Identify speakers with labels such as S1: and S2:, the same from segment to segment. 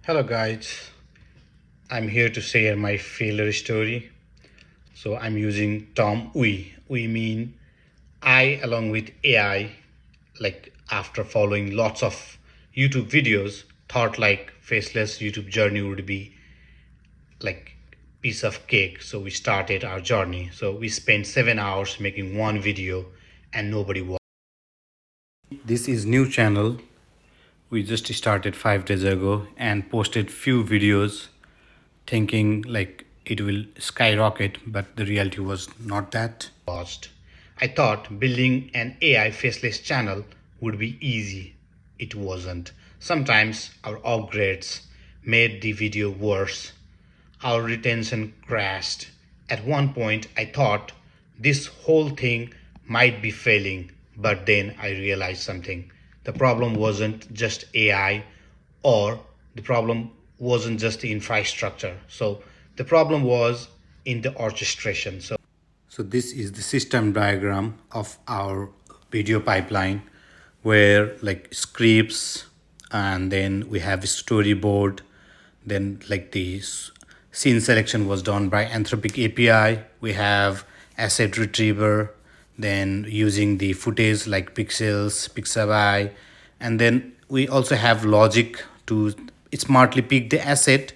S1: Hello guys, I'm here to share my failure story. So I'm using Tom We mean I along with AI, like after following lots of YouTube videos, thought like Faceless YouTube journey would be like piece of cake. So we started our journey. So we spent 7 hours making one video and nobody watched. This is new channel. We just started 5 days ago and posted few videos thinking like it will skyrocket, but the reality was not that. I thought building an AI faceless channel would be easy. It wasn't. Sometimes our upgrades made the video worse. Our retention crashed. At one point, I thought this whole thing might be failing, but then I realized something. The problem wasn't just AI, or the problem wasn't just the infrastructure. So the problem was in the orchestration. So this is the system diagram of our video pipeline where like scripts, and then we have a storyboard, then like the scene selection was done by Anthropic API. We have asset retriever, then using the footage like pixels, pixabay, and then we also have logic to smartly pick the asset,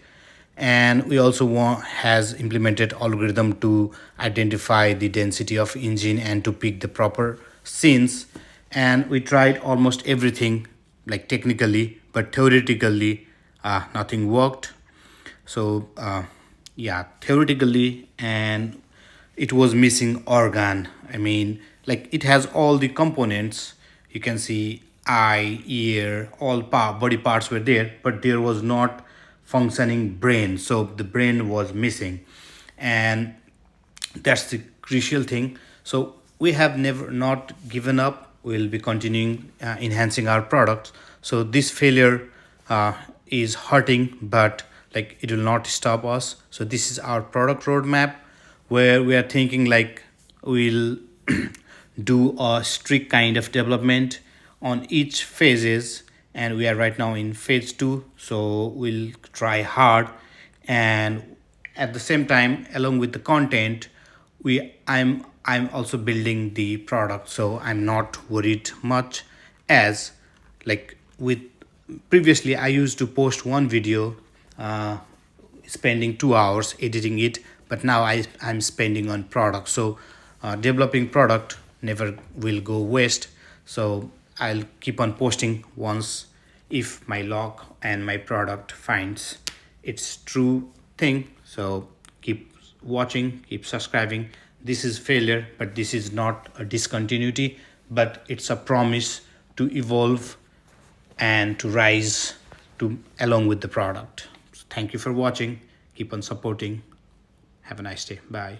S1: and we also has implemented algorithm to identify the density of engine and to pick the proper scenes. And we tried almost everything like technically, but theoretically nothing worked. So yeah, theoretically, and it was missing organ. I mean, like it has all the components. You can see eye, ear, all body parts were there, but there was not functioning brain. So the brain was missing, and that's the crucial thing. So we have never not given up. We'll be continuing enhancing our products. So this failure is hurting, but like it will not stop us. So this is our product roadmap where we are thinking like we'll do a strict kind of development on each phases, and we are right now in phase 2. So we'll try hard, and at the same time along with the content, I'm also building the product. So I'm not worried much, as like with previously I used to post one video spending 2 hours editing it, but now I'm spending on product. So developing product never will go waste. So I'll keep on posting once if my log and my product finds its true thing. So keep watching, keep subscribing. This is failure, but this is not a discontinuity, but it's a promise to evolve and to rise to along with the product. So thank you for watching. Keep on supporting. Have a nice day. Bye.